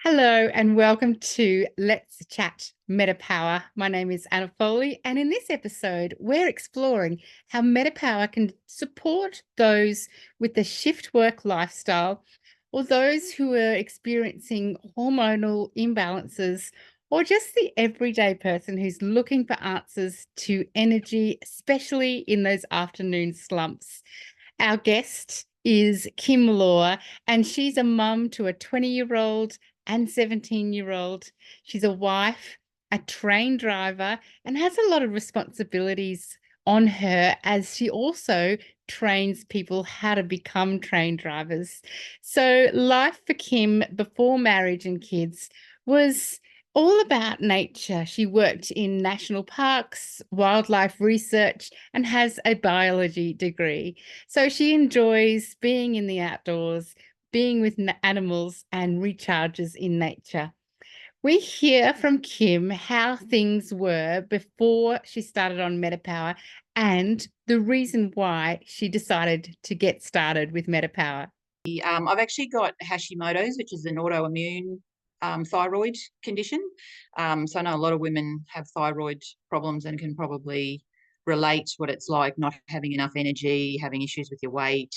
Hello and welcome to Let's Chat MetaPWR. My name is Anna Foley, and in this episode, we're exploring how MetaPWR can support those with the shift work lifestyle or those who are experiencing hormonal imbalances or just the everyday person who's looking for answers to energy, especially in those afternoon slumps. Our guest is Kim Law, and she's a mum to a 20-year-old and 17-year-old. She's a wife, a train driver, and has a lot of responsibilities on her as she also trains people how to become train drivers. So life for Kim before marriage and kids was all about nature. She worked in national parks, wildlife research, and has a biology degree. So she enjoys being in the outdoors, being with animals, and recharges in nature. We hear from Kim how things were before she started on MetaPWR and the reason why she decided to get started with MetaPWR. I've actually got Hashimoto's, which is an autoimmune thyroid condition. So I know a lot of women have thyroid problems and can probably relate what it's like not having enough energy, having issues with your weight,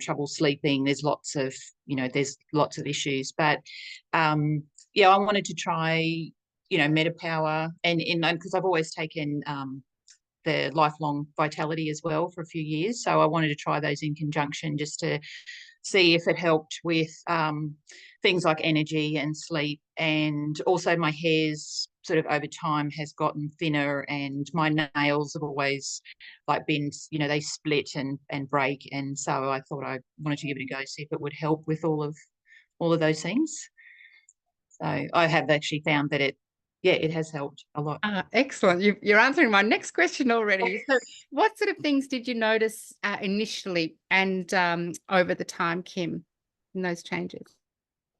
trouble sleeping. There's lots of issues. But yeah, I wanted to try, MetaPWR and because I've always taken the lifelong vitality as well for a few years. So I wanted to try those in conjunction just to see if it helped with things like energy and sleep. And also my hair's sort of over time has gotten thinner, and my nails have always been, they split and break. And so I thought I wanted to give it a go, see if it would help with all of those things. So I have actually found that it has helped a lot. Excellent. You're answering my next question already. So, what sort of things did you notice initially and over the time, Kim, in those changes?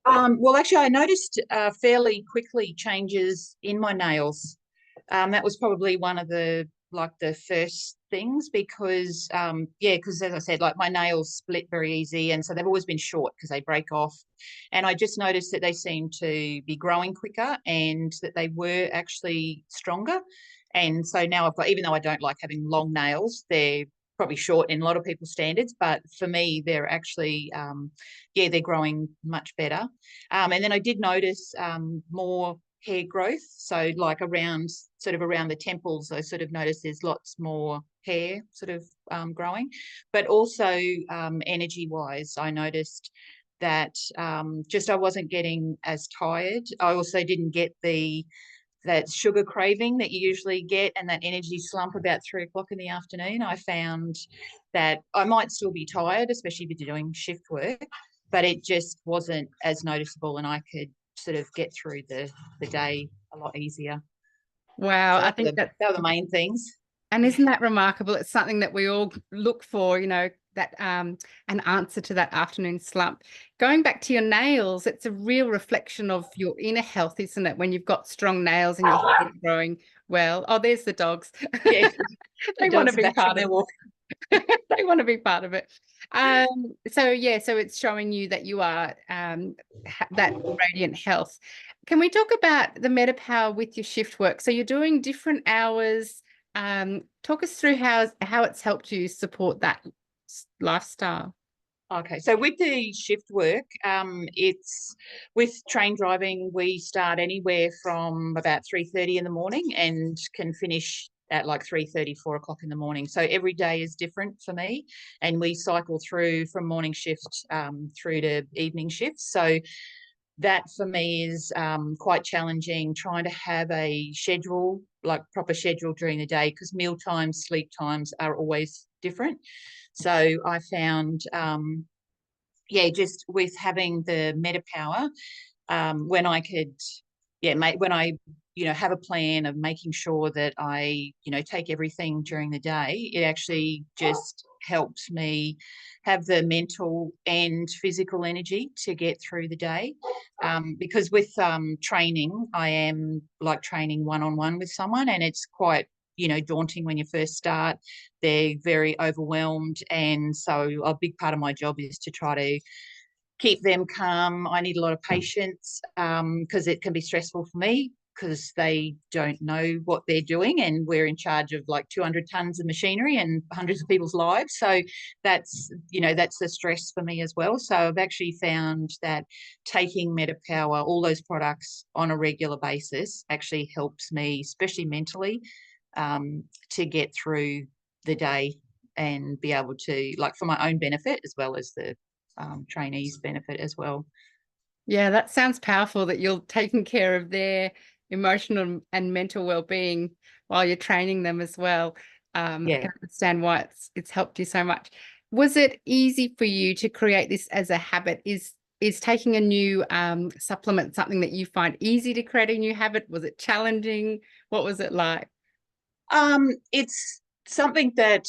Well, actually, I noticed fairly quickly changes in my nails. That was probably one of the first things because as I said, like my nails split very easy, and so they've always been short because they break off. And I just noticed that they seemed to be growing quicker and that they were actually stronger. And so now I've got, even though I don't like having long nails, they're probably short in a lot of people's standards, but for me, they're actually, they're growing much better. And then I did notice more hair growth. So like around the temples, I sort of noticed there's lots more hair sort of growing. But also energy wise, I noticed that just I wasn't getting as tired. I also didn't get that sugar craving that you usually get and that energy slump about 3 o'clock in the afternoon. I found that I might still be tired, especially if you're doing shift work, but it just wasn't as noticeable, and I could sort of get through the day a lot easier. Wow, So I think that, that were the main things. and isn't that remarkable? It's something that we all look for, that an answer to that afternoon slump. Going back to your nails, it's a real reflection of your inner health, isn't it? When you've got strong nails and your hair growing well. Oh, there's the dogs. Yeah, the They want to dogs are be back from part of their walk. they want to be part of it. So yeah, so it's showing you that you are that radiant health. Can we talk about the MetaPWR with your shift work? So you're doing different hours. Talk us through how it's helped you support that lifestyle. Okay, so with the shift work, it's with train driving, we start anywhere from about 3:30 in the morning and can finish at like 3:30, 4 o'clock in the morning. So every day is different for me, and we cycle through from morning shift through to evening shifts. So that for me is quite challenging, trying to have a schedule, like proper schedule during the day, because meal times, sleep times are always different. So I found, just with having the MetaPWR, when I could, when I, have a plan of making sure that I, take everything during the day, it actually just helps me have the mental and physical energy to get through the day. Because with training, I am like training one-on-one with someone, and it's quite, daunting when you first start. They're very overwhelmed. And so a big part of my job is to try to keep them calm. I need a lot of patience because it can be stressful for me because they don't know what they're doing, and we're in charge of like 200 tons of machinery and hundreds of people's lives. So that's, that's the stress for me as well. So I've actually found that taking MetaPWR, all those products on a regular basis, actually helps me, especially mentally, to get through the day and be able to, like, for my own benefit as well as the trainees' benefit as well. Yeah, that sounds powerful, that you're taking care of their emotional and mental well-being while you're training them as well. I Yeah. can understand why it's helped you so much. Was it easy for you to create this as a habit? Is taking a new supplement something that you find easy to create a new habit? Was it challenging? What was it like? It's something that,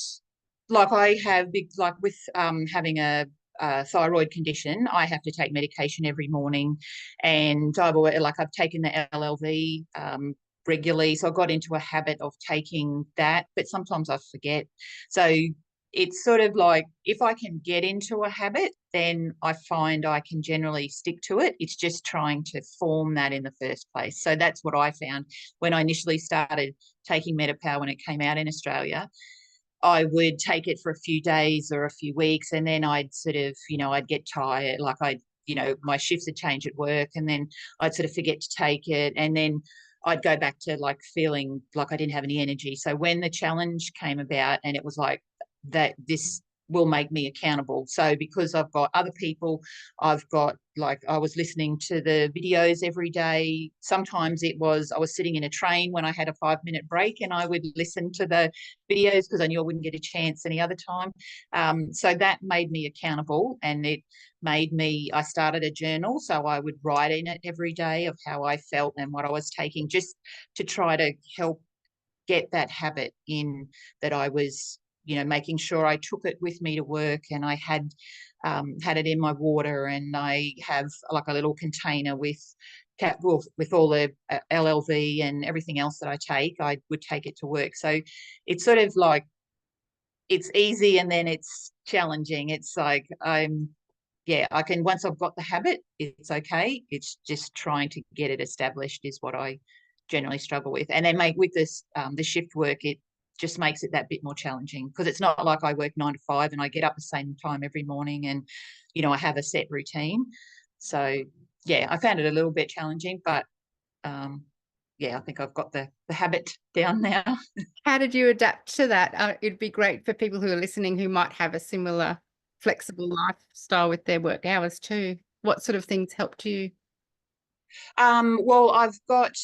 like, I have big, like with having a thyroid condition, I have to take medication every morning, and I've taken the LLV regularly, so I got into a habit of taking that, but sometimes I forget. So it's sort of like, if I can get into a habit, then I find I can generally stick to it. It's just trying to form that in the first place. So that's what I found when I initially started taking MetaPWR when it came out in Australia. I would take it for a few days or a few weeks, and then I'd sort of, I'd get tired, like my shifts would change at work, and then I'd sort of forget to take it, and then I'd go back to like feeling like I didn't have any energy. So when the challenge came about, and it was like that, this will make me accountable. So because I've got other people, I've got, like, I was listening to the videos every day. Sometimes I was sitting in a train when I had a 5-minute break, and I would listen to the videos because I knew I wouldn't get a chance any other time. So that made me accountable, and it made me, I started a journal, so I would write in it every day of how I felt and what I was taking, just to try to help get that habit in, that I was, making sure I took it with me to work, and I had it in my water, and I have like a little container with with all the LLV and everything else that I take. I would take it to work. So it's sort of like, it's easy and then it's challenging. It's like, I can, once I've got the habit, it's okay. It's just trying to get it established is what I generally struggle with. And then with this, the shift work, it just makes it that bit more challenging, because it's not like I work 9 to 5 and I get up the same time every morning, and, I have a set routine. So yeah, I found it a little bit challenging, but I think I've got the habit down now. How did you adapt to that? It'd be great for people who are listening who might have a similar flexible lifestyle with their work hours too. What sort of things helped you? Well, I've got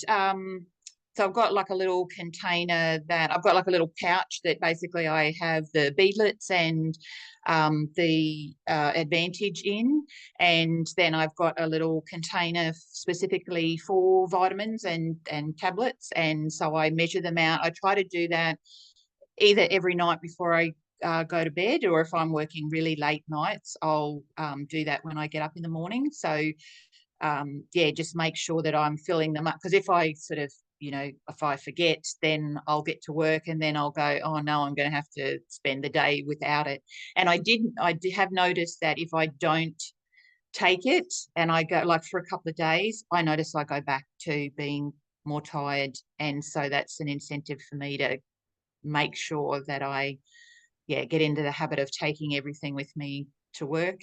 like a little container, that I've got like a little pouch that basically I have the beadlets and the Advantage in, and then I've got a little container specifically for vitamins and tablets, and so I measure them out. I try to do that either every night before I go to bed, or if I'm working really late nights, I'll do that when I get up in the morning. So just make sure that I'm filling them up, because if I sort of, if I forget, then I'll get to work and then I'll go, oh no, I'm going to have to spend the day without it. And I did have noticed that if I don't take it and I go like for a couple of days, I notice I go back to being more tired. And so that's an incentive for me to make sure that I get into the habit of taking everything with me to work.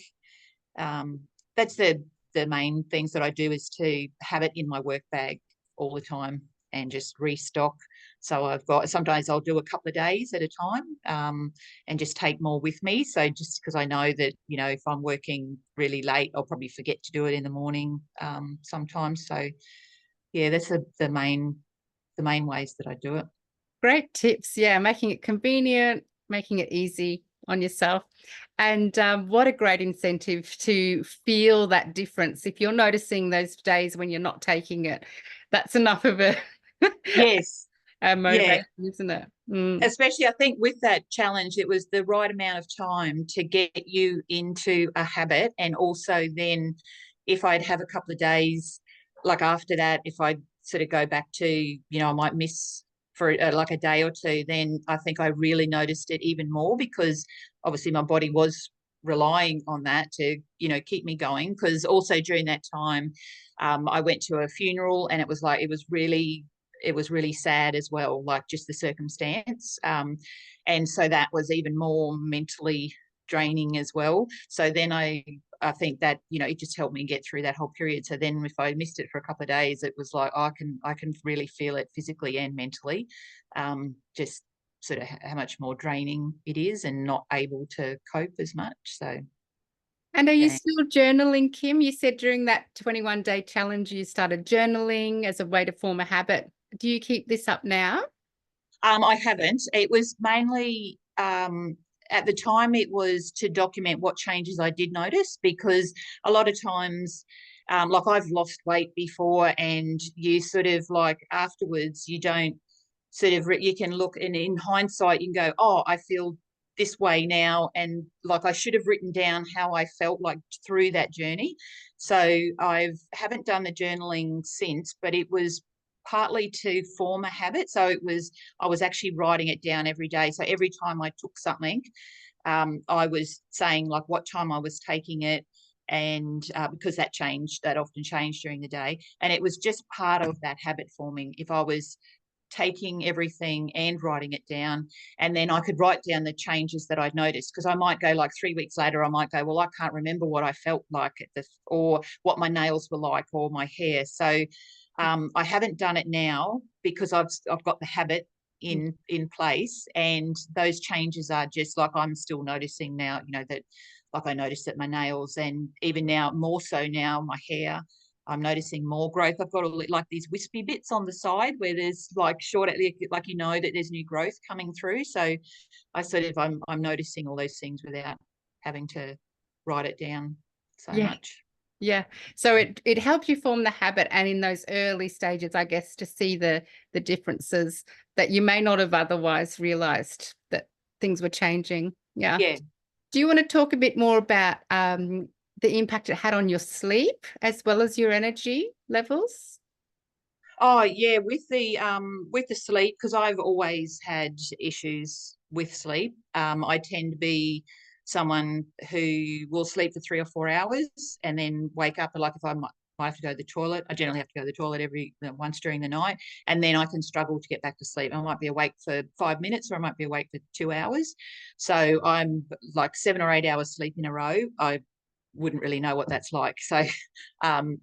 That's the main things that I do, is to have it in my work bag all the time and just restock. So I've got, sometimes I'll do a couple of days at a time, and just take more with me. So just because I know that, if I'm working really late, I'll probably forget to do it in the morning sometimes. So yeah, that's the main ways that I do it. Great tips. Yeah, making it convenient, making it easy on yourself. And what a great incentive to feel that difference. If you're noticing those days when you're not taking it, that's enough of a, Yes. a Yeah. motivation, isn't it? Mm. Especially, I think with that challenge, it was the right amount of time to get you into a habit. And also then if I'd have a couple of days, like after that, if I sort of go back to, I might miss for like a day or two, then I think I really noticed it even more, because obviously my body was relying on that to, you know, keep me going. Because also during that time, I went to a funeral, and it was really sad as well, like just the circumstance. And so that was even more mentally draining as well. So then I think that, you know, it just helped me get through that whole period. So then if I missed it for a couple of days, it was like, I can really feel it physically and mentally, just sort of how much more draining it is and not able to cope as much. So. And are you Yeah. still journaling, Kim? You said during that 21-day challenge, you started journaling as a way to form a habit. Do you keep this up now? I haven't. It was mainly at the time it was to document what changes I did notice, because a lot of times, like I've lost weight before, and you sort of like afterwards you don't sort of you can look, and in hindsight you can go, oh, I feel this way now, and like I should have written down how I felt like through that journey. So I haven't done the journaling since, but it was partly to form a habit. So I was actually writing it down every day. So every time I took something, I was saying like what time I was taking it, and because that often changed during the day, and it was just part of that habit forming. If I was taking everything and writing it down, and then I could write down the changes that I'd noticed, because I might go like 3 weeks later, I might go, well, I can't remember what I felt like or what my nails were like, or my hair. So I haven't done it now because I've got the habit in place, and those changes are just like I'm still noticing now, you know, that like I noticed that my nails, and even now more so now my hair, I'm noticing more growth. I've got like these wispy bits on the side where there's like short, like, you know, that there's new growth coming through. So I'm noticing all those things without having to write it down so Yeah. much. Yeah. So it helped you form the habit, and in those early stages, I guess, to see the differences that you may not have otherwise realized that things were changing. Yeah. Yeah. Do you want to talk a bit more about the impact it had on your sleep as well as your energy levels? Oh yeah, with the sleep, because I've always had issues with sleep. I tend to be someone who will sleep for 3 or 4 hours and then wake up. Like if I have to go to the toilet, I generally have to go to the toilet once during the night, and then I can struggle to get back to sleep. I might be awake for 5 minutes, or I might be awake for 2 hours. So I'm like 7 or 8 hours sleep in a row. I wouldn't really know what that's like. So,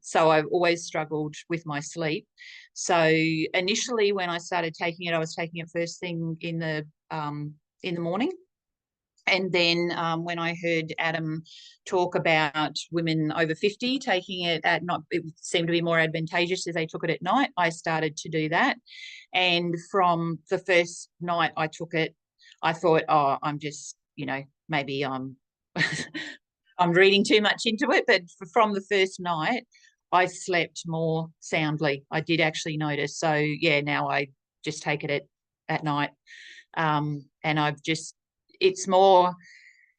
so I've always struggled with my sleep. So initially, when I started taking it, I was taking it first thing in the morning. And then when I heard Adam talk about women over 50 taking it at night, it seemed to be more advantageous if they took it at night. I started to do that. And from the first night I took it, I thought, oh, I'm just, you know, maybe I'm I'm reading too much into it. But from the first night, I slept more soundly. I did actually notice. So yeah, now I just take it at night. And I've just, it's more,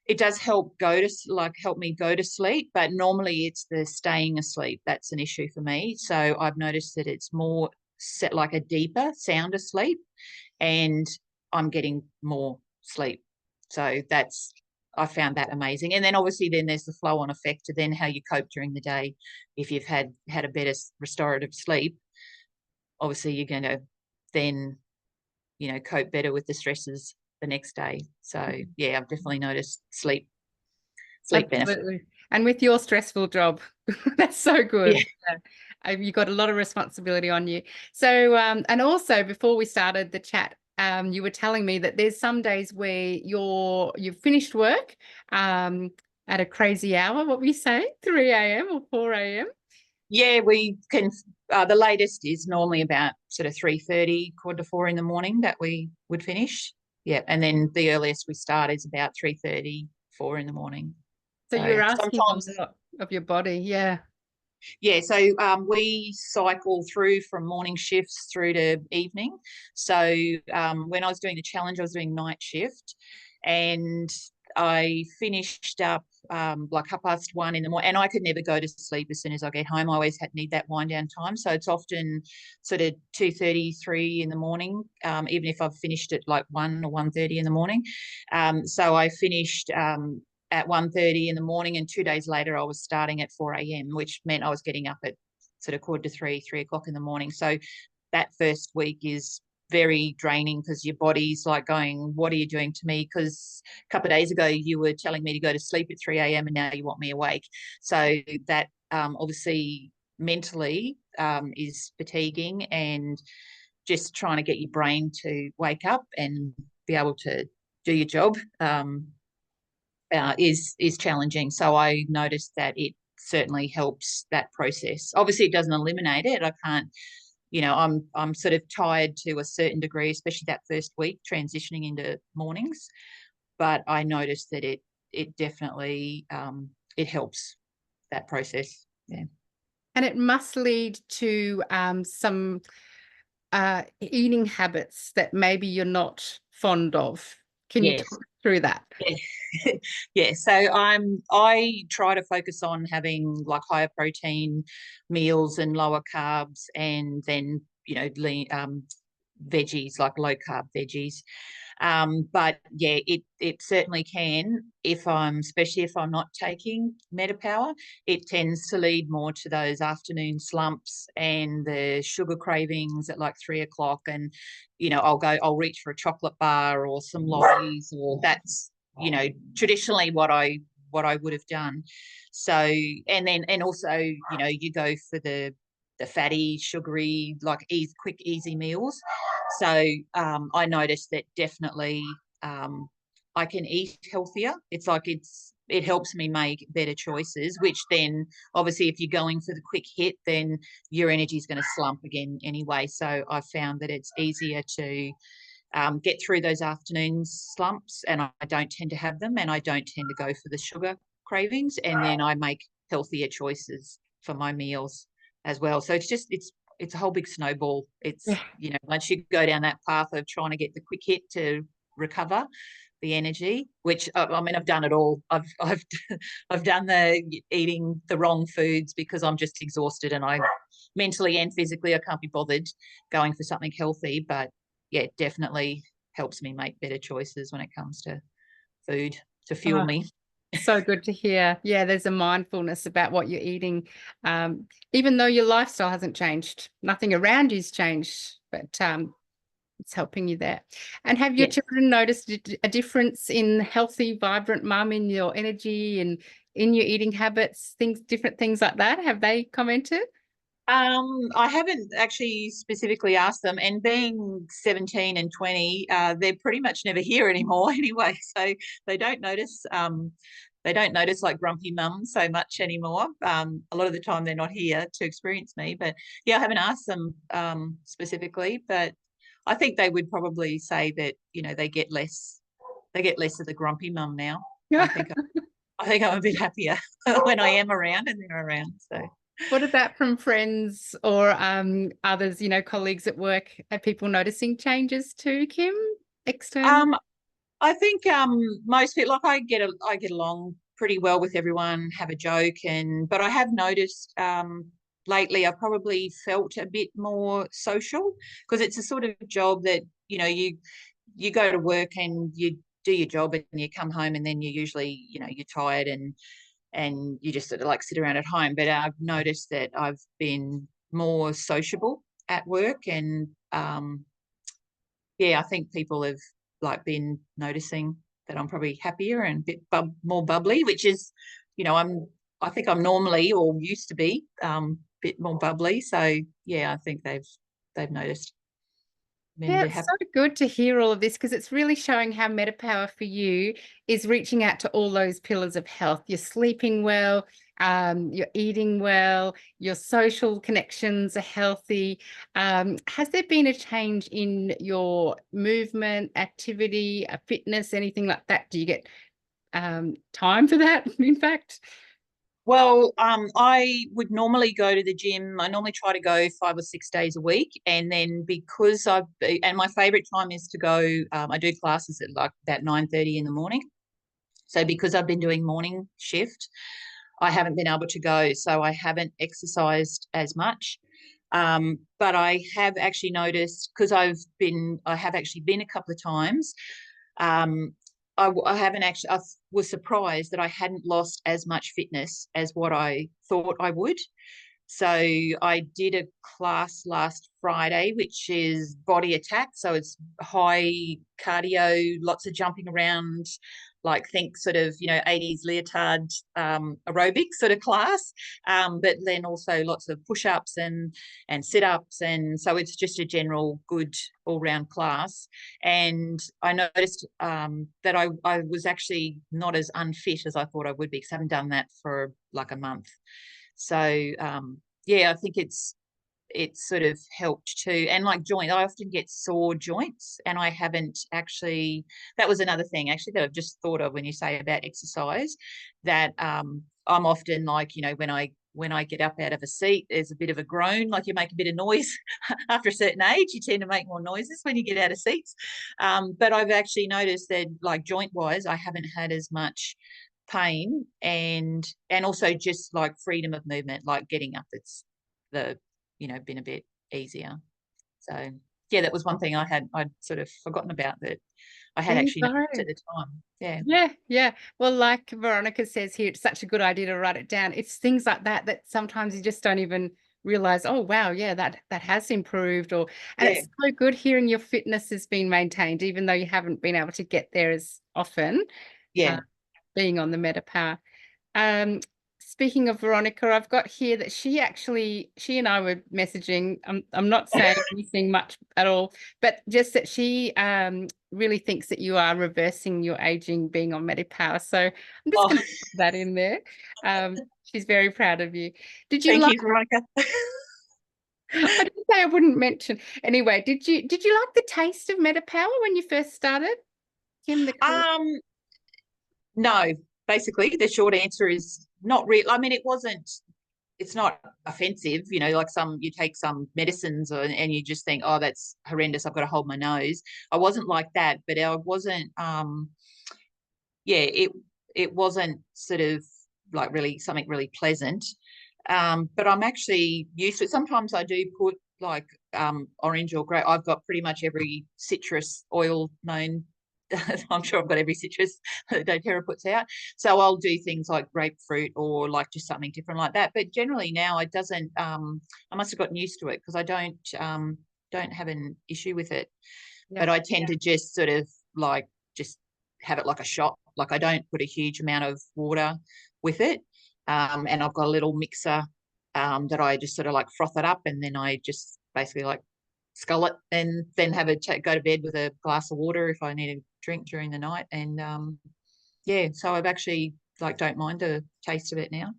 it does help help me go to sleep, but normally it's the staying asleep that's an issue for me. So I've noticed that it's more set like a deeper sounder sleep, and I'm getting more sleep. So I found that amazing. And then obviously then there's the flow on effect to then how you cope during the day. If you've had a better restorative sleep, obviously you're going to then, you know, cope better with the stresses the next day. So yeah, I've definitely noticed sleep benefit. Absolutely. And with your stressful job, that's so good. Yeah. You've got a lot of responsibility on you. So, and also before we started the chat, you were telling me that there's some days where you've finished work at a crazy hour. What were you saying? 3 a.m. or 4 a.m.? Yeah, we can. The latest is normally about sort of 3:30, 3:45 in the morning that we would finish. Yeah, and then the earliest we start is about 3:30, 4 in the morning. So So you're asking sometimes, a lot of your body. Yeah. yeah. So we cycle through from morning shifts through to evening. So when I was doing the challenge, I was doing night shift, and I finished up like 1:30 in the morning, and I could never go to sleep as soon as I get home. I always need that wind down time. So it's often sort of 2:30, 3 in the morning, even if I've finished at like 1 or 1:30 in the morning. So I finished at 1:30 in the morning, and 2 days later I was starting at 4 a.m., which meant I was getting up at sort of 2:45, 3 o'clock in the morning. So that first week is very draining because your body's like going, what are you doing to me? Because a couple of days ago you were telling me to go to sleep at 3 a.m. and now you want me awake. So that obviously mentally is fatiguing, and just trying to get your brain to wake up and be able to do your job is challenging. So I noticed that it certainly helps that process. Obviously, it doesn't eliminate it. I can't, I'm sort of tired to a certain degree, especially that first week transitioning into mornings. But I noticed that it definitely it helps that process. Yeah. And it must lead to some eating habits that maybe you're not fond of. Can you Yes. talk through that? Yeah. Yeah. So I try to focus on having like higher protein meals and lower carbs, and then lean veggies, like low carb veggies. But yeah, it certainly can, especially if I'm not taking MetaPWR, it tends to lead more to those afternoon slumps and the sugar cravings at like 3 o'clock. And, I'll reach for a chocolate bar or some lollies, or that's, traditionally what I would have done. So, and also, you go for the fatty, sugary, like quick, easy meals. So I noticed that definitely I can eat healthier. It's like it helps me make better choices, which then obviously if you're going for the quick hit, then your energy is going to slump again anyway. So I found that it's easier to get through those afternoon slumps, and I don't tend to have them, and I don't tend to go for the sugar cravings, and then I make healthier choices for my meals as well. So it's a whole big snowball. It's, Yeah. once you go down that path of trying to get the quick hit to recover the energy, which I mean, I've done it all. I've done the eating the wrong foods because I'm just exhausted, and I mentally and physically I can't be bothered going for something healthy. But yeah, it definitely helps me make better choices when it comes to food to fuel Oh, me. so good to hear. Yeah, there's a mindfulness about what you're eating, even though your lifestyle hasn't changed. Nothing around you's changed, but it's helping you there. And have your Yes. children noticed a difference in healthy, vibrant mum, in your energy and in your eating habits, different things like that? Have they commented? I haven't actually specifically asked them, and being 17 and 20, they're pretty much never here anymore anyway. So they don't notice like grumpy mum so much anymore. A lot of the time they're not here to experience me. But yeah, I haven't asked them specifically, but I think they would probably say that, they get less of the grumpy mum now. I think I'm a bit happier when I am around and they're around. So What about from friends or others, colleagues at work? Are people noticing changes too, Kim, external? um I think most people, like, I get along pretty well with everyone, have a joke, but I have noticed lately I've probably felt a bit more social, because it's a sort of job that, you go to work and you do your job and you come home, and then you usually, you're tired, and you just sort of like sit around at home. But I've noticed that I've been more sociable at work, and yeah, I think people have like been noticing that I'm probably happier and a bit more bubbly, which is, I think I'm normally, or used to be, a bit more bubbly. So yeah, I think they've noticed. And Yeah, they're it's happy. so good to hear all of this, because it's really showing how MetaPWR for you is reaching out to all those pillars of health. You're sleeping well, you're eating well, your social connections are healthy. Has there been a change in your movement, activity, fitness, anything like that? Do you get time for that, in fact? Well, I would normally go to the gym. I normally try to go 5 or 6 days a week, and then because and my favorite time is to go. I do classes at like about 9:30 in the morning. So because I've been doing morning shift, I haven't been able to go. So I haven't exercised as much. But I have actually noticed, because I have actually been a couple of times. Um, I haven't actually. I was surprised that I hadn't lost as much fitness as what I thought I would. So I did a class last Friday, which is body attack. So it's high cardio, lots of jumping around, like think sort of, 80s leotard aerobic sort of class. But then also lots of push-ups and sit-ups. And so it's just a general good all-round class. And I noticed that I was actually not as unfit as I thought I would be, because I haven't done that for like a month. So yeah, I think it's sort of helped too. And like joint, I often get sore joints, and I haven't actually. That was another thing actually that I've just thought of when you say about exercise. That I'm often like, when I get up out of a seat, there's a bit of a groan, like you make a bit of noise. After a certain age, you tend to make more noises when you get out of seats. But I've actually noticed that, like joint wise, I haven't had as much pain, and also just like freedom of movement, like getting up, it's been a bit easier. So yeah, that was one thing I'd sort of forgotten about, that I had There you actually go. noticed at the time. Yeah. Yeah. Well, like Veronica says here, it's such a good idea to write it down. It's things like that that sometimes you just don't even realize, oh wow, yeah, that has improved. And Yeah. it's so good hearing your fitness has been maintained, even though you haven't been able to get there as often, Yeah. being on the MetaPower. Um, Speaking of Veronica, I've got here that she and I were messaging. I'm not saying anything much at all, but just that she really thinks that you are reversing your aging being on MetaPower. So I'm just Oh, going to put that in there. She's very proud of you. Did you thank like? you, Veronica. I didn't say I wouldn't mention. Anyway, did you like the taste of MetaPower when you first started, Kim? No, basically the short answer is not real. I mean, it's not offensive, like you take some medicines, and you just think, oh, that's horrendous, I've got to hold my nose. I wasn't like that, but I wasn't, yeah, it wasn't sort of like really something really pleasant. But I'm actually used to it. Sometimes I do put like orange or grape. I've got pretty much every citrus oil known. I'm sure I've got every citrus that doTERRA puts out. So I'll do things like grapefruit or like just something different like that. But generally now it doesn't. I must have gotten used to it, because I don't have an issue with it. But Yeah. I tend to just sort of like just have it like a shot. Like I don't put a huge amount of water with it. And I've got a little mixer that I just sort of like froth it up, and then I just basically like scull it, and then go to bed with a glass of water if I need a drink during the night. And yeah, so I've actually like don't mind the taste of it now.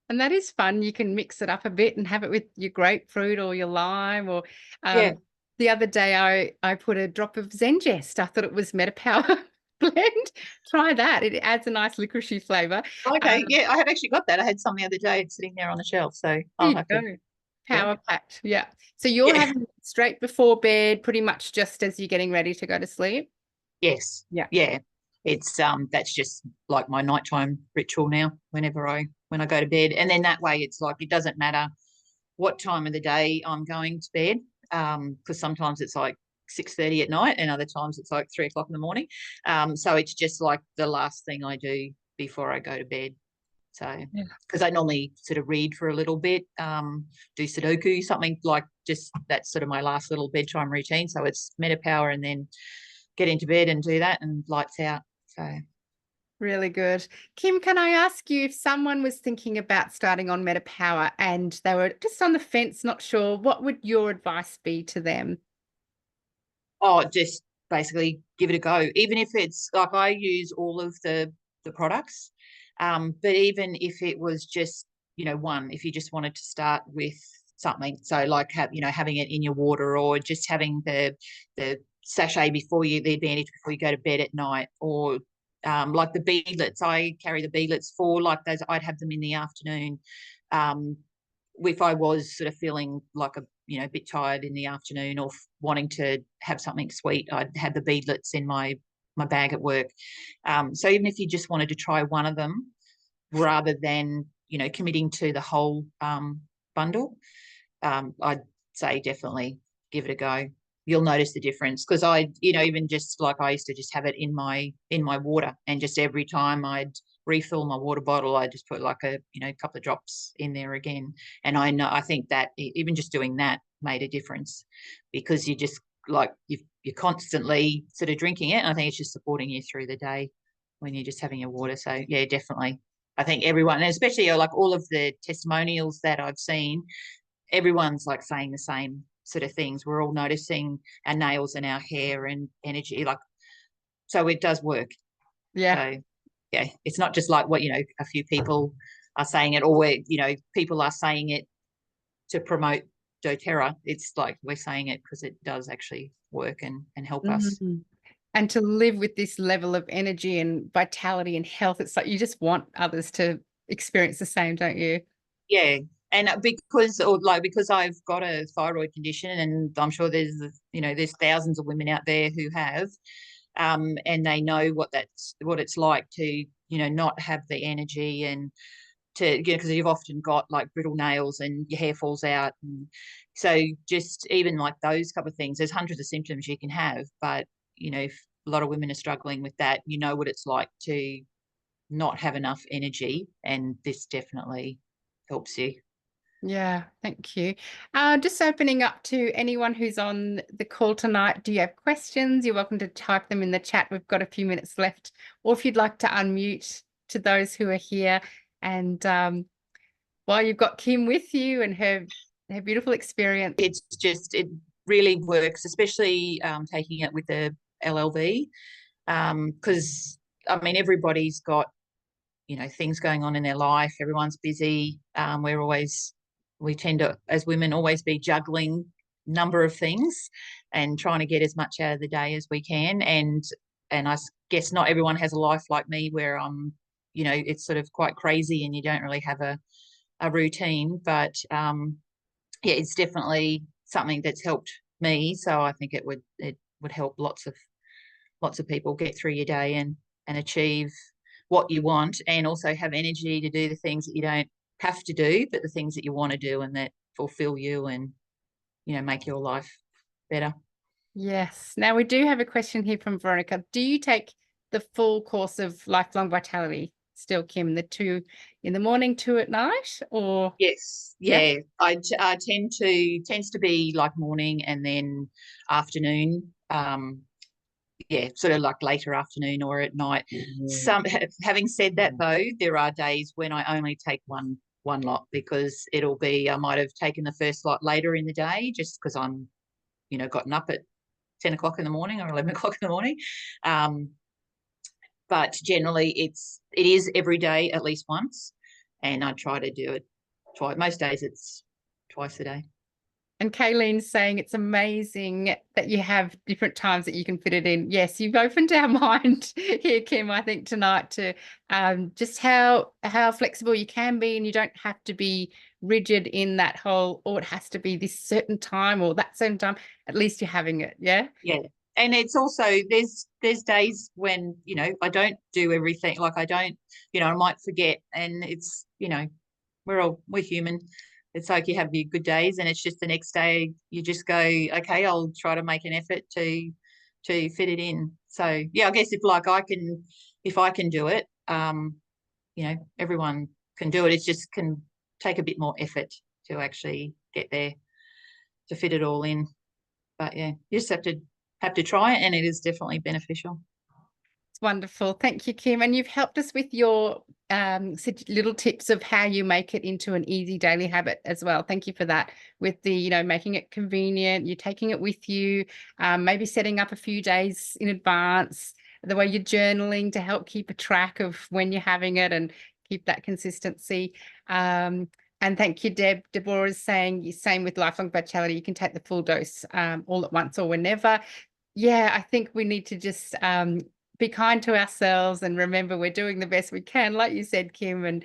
And that is fun. You can mix it up a bit and have it with your grapefruit or your lime. Or Yeah. the other day, I put a drop of Zengest. I thought it was MetaPower blend. Try that. It adds a nice licoricey flavor. Okay. Yeah, I have actually got that. I had some the other day sitting there on the shelf, so There I'll you have go. to. Yeah. Power packed. Yeah. So you're Yeah. having it straight before bed, pretty much just as you're getting ready to go to sleep. Yes. Yeah. Yeah. It's that's just like my nighttime ritual now. When I go to bed, and then that way it's like it doesn't matter what time of the day I'm going to bed, because sometimes it's like 6:30 at night, and other times it's like 3 o'clock in the morning. So it's just like the last thing I do before I go to bed. So Yeah. because I normally sort of read for a little bit, do Sudoku, something like, just that's sort of my last little bedtime routine. So it's MetaPower, and then get into bed and do that, and lights out. So Really good. Kim, can I ask you, if someone was thinking about starting on MetaPower and they were just on the fence, not sure, what would your advice be to them? just basically give it a go. Even if it's like I use all of the products, but even if it was just one, if you just wanted to start with something, so like having it in your water, or just having the sachet the bandage before you go to bed at night, or like the beadlets. I carry the beadlets for like those. I'd have them in the afternoon. Um, if I was sort of feeling like a bit tired in the afternoon, or wanting to have something sweet, I'd have the beadlets in my bag at work. So even if you just wanted to try one of them, rather than committing to the whole bundle, I'd say definitely give it a go. you'll notice the difference. Because I, you know, even just like I used to just have it in my water, and just every time I'd refill my water bottle, I just put like a, you know, couple of drops in there again. And I think that even just doing that made a difference, because you just like you're constantly sort of drinking it. And I think it's just supporting you through the day when you're just having your water. So yeah, definitely. I think everyone, and especially like all of the testimonials that I've seen, everyone's like saying the same sort of things. We're all noticing our nails and our hair and energy, like, so it does work. Yeah. So yeah, it's not just like what, you know, a few people are saying it, or we're, you know, people are saying it to promote doterra. It's like we're saying it because it does actually work and help us. And to live with this level of energy and vitality and health, it's like you just want others to experience the same, don't you? Yeah. And because I've got a thyroid condition, and I'm sure there's, you know, there's thousands of women out there who have, and they know what it's like to, you know, not have the energy, and to, you know, because you've often got like brittle nails and your hair falls out. And so just even like those couple of things, there's hundreds of symptoms you can have, but, you know, if a lot of women are struggling with that, you know what it's like to not have enough energy, and this definitely helps you. Yeah, thank you. Just opening up to anyone who's on the call tonight. Do you have questions? You're welcome to type them in the chat. We've got a few minutes left. Or if you'd like to unmute to those who are here. And while you've got Kim with you and her beautiful experience. It's just, it really works, especially taking it with the LLV, because I mean, everybody's got, you know, things going on in their life. Everyone's busy. We tend to, as women, always be juggling number of things and trying to get as much out of the day as we can. And I guess not everyone has a life like me where you know, it's sort of quite crazy and you don't really have a routine. But yeah, it's definitely something that's helped me. So I think it would help lots of people get through your day and achieve what you want, and also have energy to do the things that you don't have to do, but the things that you want to do and that fulfill you and, you know, make your life better. Yes. Now we do have a question here from Veronica. Do you take the full course of Lifelong Vitality still, Kim? The 2 in the morning, 2 at night, or? Yes, yeah. I tends to be like morning and then afternoon. Yeah, sort of like later afternoon or at night. Having said that though, there are days when I only take one lot, because it'll be, I might have taken the first lot later in the day just because I'm, you know, gotten up at 10 o'clock in the morning or 11 o'clock in the morning. But generally it is every day at least once, and I try to do it twice. Most days it's twice a day. And Kayleen's saying it's amazing that you have different times that you can fit it in. Yes, you've opened our mind here, Kim, I think tonight, to just how flexible you can be, and you don't have to be rigid in that whole, or it has to be this certain time or that certain time. At least you're having it. Yeah. Yeah. And it's also, there's days when, you know, I don't do everything. Like I don't, you know, I might forget, and it's, you know, we're human. It's like you have your good days, and it's just the next day you just go, okay, I'll try to make an effort to fit it in. So yeah, I guess if I can do it, you know, everyone can do it. It just can take a bit more effort to actually get there to fit it all in. But yeah, you just have to try it, and it is definitely beneficial. It's wonderful. Thank you, Kim. And you've helped us with your little tips of how you make it into an easy daily habit as well. Thank you for that. With the, you know, making it convenient, you're taking it with you, maybe setting up a few days in advance, the way you're journaling to help keep a track of when you're having it and keep that consistency. And thank you, Deb. Deborah is saying, same with Lifelong Vitality, you can take the full dose all at once or whenever. Yeah, I think we need to just be kind to ourselves and remember we're doing the best we can, like you said, Kim, and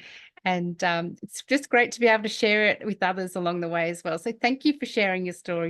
it's just great to be able to share it with others along the way as well. So thank you for sharing your story